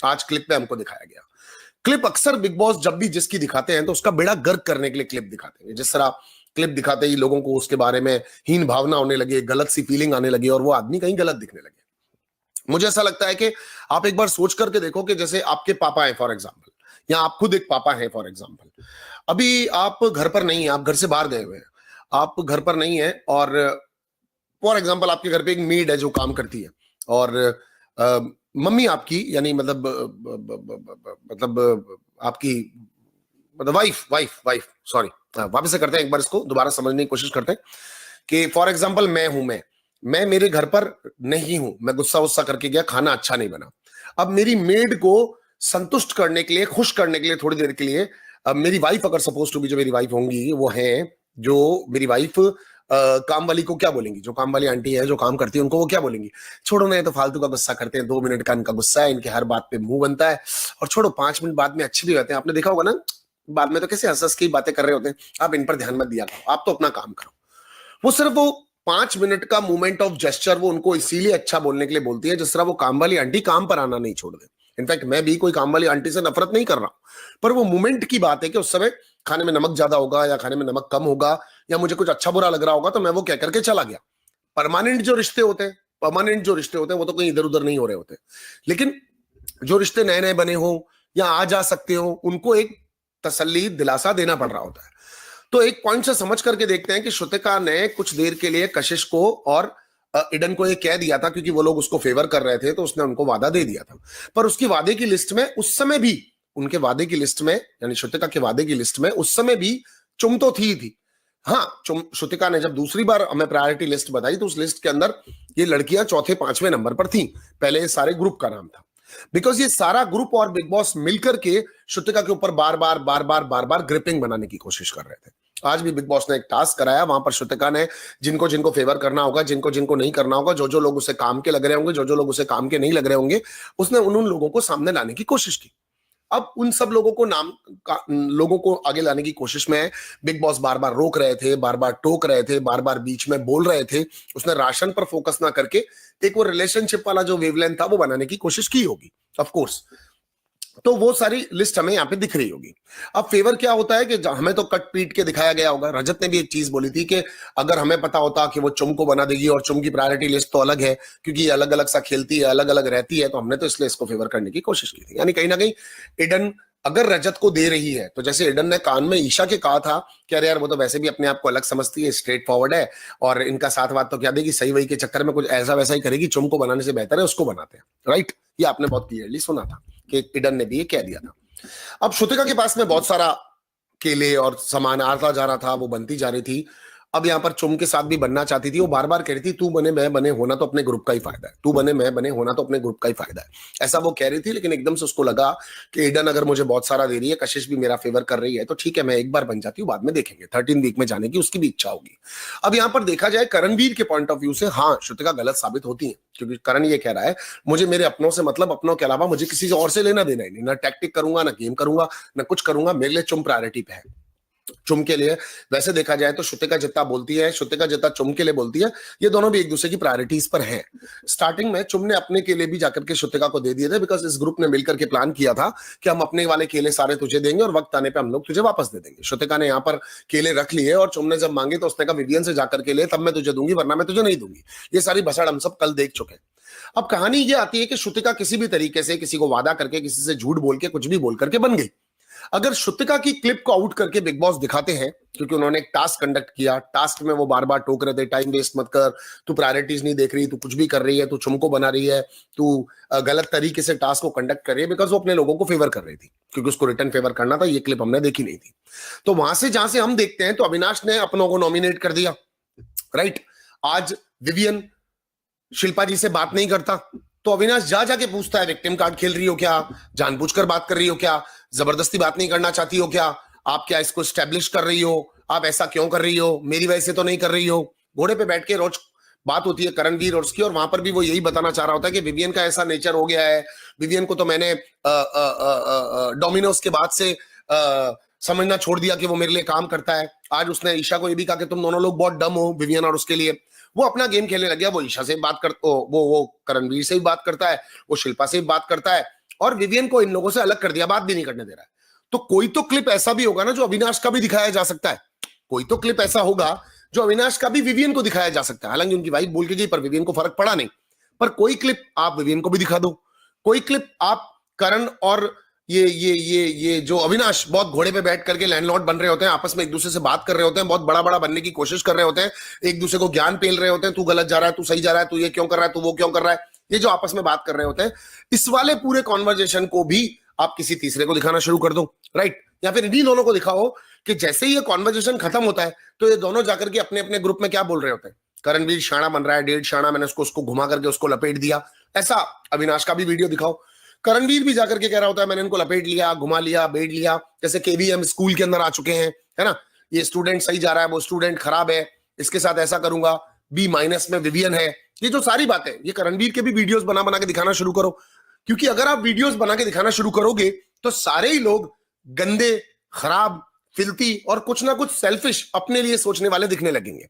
आज क्लिप में हमको दिखाया गया। क्लिप अक्सर बिग बॉस जब भी जिसकी दिखाते हैं तो उसका बेड़ा गर्क करने के लिए क्लिप दिखाते हैं। जिस तरह क्लिप दिखाते ही लोगों को उसके बारे में हीन भावना होने लगे, गलत सी फीलिंग आने लगी और वो आदमी कहीं गलत दिखने लगे। मुझे ऐसा लगता है कि आप एक बार सोच करके देखो कि जैसे आपके पापा हैं फॉर एग्जाम्पल, या आप खुद एक पापा हैं फॉर एग्जाम्पल, अभी आप घर पर नहीं है, आप घर से बाहर गए हुए हैं, आप घर पर नहीं है और फॉर एग्जाम्पल आपके घर पे एक मेड है जो काम करती है और मम्मी आपकी यानी मतलब आपकी मतलब वाइफ वाइफ वाइफ सॉरी, वापस से करते हैं एक बार, इसको दोबारा समझने की कोशिश करते हैं कि फॉर एग्जाम्पल मैं हूं, मैं मेरे घर पर नहीं हूं, मैं गुस्सा गुस्सा करके गया, खाना अच्छा नहीं बना। अब मेरी मेड को संतुष्ट करने के लिए, खुश करने के लिए थोड़ी देर के लिए, अब मेरी वाइफ अगर सपोज टू बी जो मेरी वाइफ होंगी वो है, जो मेरी वाइफ काम वाली को क्या बोलेंगी, जो काम वाली आंटी है जो काम करती है उनको वो क्या बोलेंगी, छोड़ो ना ये तो फालतू का गुस्सा करते हैं, 2 मिनट का इनका गुस्सा है, इनके हर बात पे मुंह बनता है और छोड़ो 5 मिनट बाद में अच्छे भी होते हैं। आपने देखा होगा ना, बाद में तो कैसे हंस हंस की बातें कर रहे होते हैं, आप इन पर ध्यान मत दिया करो, आप तो अपना काम करो। वो सिर्फ वो 5 मिनट का मूवमेंट ऑफ जेस्चर वो उनको इसीलिए अच्छा बोलने के लिए बोलती है जिस तरह वो काम वाली आंटी काम पर आना नहीं छोड़ दे। इनफैक्ट मैं भी कोई काम वाली आंटी से नफरत नहीं कर रहा हूं, पर वो मूवमेंट की बात है कि उस समय खाने में नमक ज्यादा होगा या खाने में नमक कम होगा या मुझे कुछ अच्छा बुरा लग रहा होगा तो मैं वो कह करके चला गया। परमानेंट जो रिश्ते होते हैं, वो तो कहीं इधर उधर नहीं हो रहे होते, लेकिन जो रिश्ते नए नए बने हो या आ जा सकते हो उनको एक तसल्ली दिलासा देना पड़ रहा होता है। तो एक पॉइंट से समझ करके देखते हैं कि श्रुतिका ने कुछ देर के लिए कशिश को और ईडन को ये कह दिया था क्योंकि वो लोग उसको फेवर कर रहे थे तो उसने उनको वादा दे दिया था, पर उसकी वादे की लिस्ट में उस समय भी, उनके वादे की लिस्ट में यानी श्रुतिका के वादे की लिस्ट में उस समय भी चुम तो थी। हाँ, श्रुतिका ने जब दूसरी बार हमें प्रायोरिटी लिस्ट बताई तो उस लिस्ट के अंदर ये लड़कियां चौथे पांचवें नंबर पर थी, पहले ये सारे ग्रुप का नाम था, बिकॉज ये सारा ग्रुप और बिग बॉस मिलकर के श्रुतिका के ऊपर बार बार ग्रिपिंग बनाने की कोशिश कर रहे थे। आज भी बिग बॉस ने एक टास्क कराया, वहां पर श्रुतिका ने जिनको जिनको फेवर करना होगा, जिनको जिनको नहीं करना होगा, जो जो लोग उसे काम के लग रहे होंगे, जो जो लोग उसे काम के नहीं लग रहे होंगे, उसने उन लोगों को सामने लाने की कोशिश की। अब उन सब लोगों को लोगों को आगे लाने की कोशिश में बिग बॉस बार बार रोक रहे थे, बार बार टोक रहे थे, बार बार बीच में बोल रहे थे। उसने राशन पर फोकस ना करके एक वो रिलेशनशिप वाला जो वेवलेंथ था वो बनाने की कोशिश की होगी ऑफ कोर्स। तो वो सारी लिस्ट हमें यहाँ पे दिख रही होगी। अब फेवर क्या होता है कि हमें तो कट पीट के दिखाया गया होगा। रजत ने भी एक चीज बोली थी कि अगर हमें पता होता कि वो चुम को बना देगी और चुम की प्रायोरिटी लिस्ट तो अलग है क्योंकि ये अलग अलग सा खेलती है, अलग अलग रहती है, तो हमने तो इसलिए इसको फेवर करने की कोशिश की थी। यानी कहीं ना कहीं ईडन अगर रजत को दे रही है तो जैसे ईडन ने कान में ईशा के कहा था कि अरे यार वो तो वैसे भी अपने आप को अलग समझती है, स्ट्रेट फॉरवर्ड है और इनका साथ बात तो क्या देगी, सही वही के चक्कर में कुछ ऐसा वैसा ही करेगी, चुम को बनाने से बेहतर है उसको बनाते हैं, राइट। ये आपने बहुत क्लियरली सुना था कि ईडन ने भी ये कह दिया था। अब श्रुतिका के पास में बहुत सारा केले और सामान आता जा रहा था, वो बनती जा रही थी। अब यहाँ पर चुम के साथ भी बनना चाहती थी, वो बार बार कह रही थी तू बने मैं बने होना तो अपने ग्रुप का ही फायदा है, तू बने मैं बने होना तो अपने ग्रुप का ही फायदा है, ऐसा वो कह रही थी। लेकिन एकदम से उसको लगा कि ईडन अगर मुझे बहुत सारा दे रही है, कशिश भी मेरा फेवर कर रही है, तो ठीक है मैं एक बार बन जाती हूँ, बाद में देखेंगे, 13 वीक में जाने की उसकी भी इच्छा होगी। अब यहाँ पर देखा जाए करणवीर के पॉइंट ऑफ व्यू से, हाँ श्रुतिका गलत साबित होती है क्योंकि करण ये कह रहा है मुझे मेरे अपनों से मतलब, अपनों के अलावा मुझे किसी और से लेना देना ही नहीं, ना टैक्टिक करूंगा, ना गेम करूंगा, ना कुछ करूंगा, मेरे लिए चुम प्रायोरिटी पे है। चुम के लिए वैसे देखा जाए तो श्रुतिका जितना बोलती है, श्रुतिका जितना चुम के लिए बोलती है, ये दोनों भी एक दूसरे की प्रायोरिटीज पर हैं। स्टार्टिंग में चुम ने अपने केले भी जाकर के श्रुतिका को दे दिए थे बिकॉज इस ग्रुप ने मिलकर के प्लान किया था कि हम अपने वाले केले सारे तुझे देंगे और वक्त आने पे हम लोग तुझे वापस दे देंगे। श्रुतिका ने यहाँ पर केले रख लिए और चुम ने जब मांगे तो उसने कहा विवियन से जाकर के ले, तब मैं तुझे दूंगी वरना मैं तुझे नहीं दूंगी। ये सारी भसड़ हम सब कल देख चुके हैं। अब कहानी ये आती है कि श्रुतिका किसी भी तरीके से किसी को वादा करके, किसी से झूठ बोल के, कुछ भी बोल करके बन गई। अगर श्रुतिका की क्लिप को आउट करके बिग बॉस दिखाते हैं क्योंकि उन्होंने एक टास्क कंडक्ट किया, टास्क में वो बार बार टोक रहे थे टाइम वेस्ट मत कर, तू प्रायोरिटीज नहीं देख रही, तू कुछ भी कर रही है, तू चुम को बना रही है, तू गलत तरीके से टास्क को कंडक्ट कर रही है, बिकॉज वो अपने लोगों को फेवर कर रही थी क्योंकि उसको रिटर्न फेवर करना था। ये क्लिप हमने देखी नहीं थी। तो वहां से जहां से हम देखते हैं तो अविनाश ने अपनों को नॉमिनेट कर दिया, राइट। आज विवियन शिल्पा जी से बात नहीं करता तो अविनाश जा जाके पूछता है विक्टिम कार्ड खेल रही हो क्या, जानबूझकर बात कर रही हो क्या, जबरदस्ती बात नहीं करना चाहती हो क्या, आप क्या इसको स्टैब्लिश कर रही हो, आप ऐसा क्यों कर रही हो, मेरी वजह से तो नहीं कर रही हो। घोड़े पे बैठ के रोज बात होती है करणवीर और उसकी, और वहां पर भी वो यही बताना चाह रहा होता है कि विवियन का ऐसा नेचर हो गया है, विवियन को तो मैंने डोमिनोज के बाद से समझना छोड़ दिया कि वो मेरे लिए काम करता है। आज उसने ईशा को ये भी कहा कि तुम दोनों लोग बहुत डम हो, विवियन और उसके लिए। वो अपना गेम खेलने लग गया, वो ईशा से बात कर, वो करणवीर से भी बात करता है, वो शिल्पा से भी बात करता है, और विवियन को इन लोगों से अलग कर दिया, बात भी नहीं करने दे रहा है। तो कोई तो क्लिप ऐसा भी होगा ना जो अविनाश का भी दिखाया जा सकता है, कोई तो क्लिप ऐसा होगा जो अविनाश का भी विवियन को दिखाया जा सकता है। हालांकि उनकी वाइफ बोल के गई पर विवियन को फर्क पड़ा नहीं, पर कोई क्लिप आप विवियन को भी दिखा दो, कोई क्लिप आप करण और ये जो अविनाश बहुत घोड़े पे बैठ करके लैंडलॉर्ड बन रहे होते हैं, आपस में एक दूसरे से बात कर रहे होते हैं, बहुत बड़ा बड़ा बनने की कोशिश कर रहे होते हैं, एक दूसरे को ज्ञान पेल रहे होते हैं, तू गलत जा रहा है, तू सही जा रहा है, तू ये क्यों कर रहा है, तू वो क्यों कर रहा है, ये जो आपस में बात कर रहे होते हैं, इस वाले पूरे कॉन्वर्जेशन को भी आप किसी तीसरे को दिखाना शुरू कर दो, राइट? या फिर इन्हीं दोनों को दिखाओ कि जैसे ही ये कॉन्वर्जेशन खत्म होता है तो ये दोनों जाकर के अपने अपने ग्रुप में क्या बोल रहे होते हैं, करणवीर शाना बन रहा है, 1.5 शाना, मैंने उसको घुमा करके उसको लपेट दिया, ऐसा अविनाश का भी वीडियो दिखाओ। करणवीर भी जाकर के कह रहा होता है मैंने इनको लपेट लिया, घुमा लिया, बेट लिया, जैसे केवीएम स्कूल के अंदर आ चुके हैं, है ना, ये स्टूडेंट सही जा रहा है, वो स्टूडेंट खराब है, इसके साथ ऐसा करूंगा, बी माइनस में विवियन है, ये जो सारी बातें, ये करणवीर के भी वीडियोस बना बना के दिखाना शुरू करो। क्योंकि अगर आप वीडियोस बना के दिखाना शुरू करोगे तो सारे ही लोग गंदे, खराब, फिल्थी और कुछ ना कुछ सेल्फिश अपने लिए सोचने वाले दिखने लगेंगे।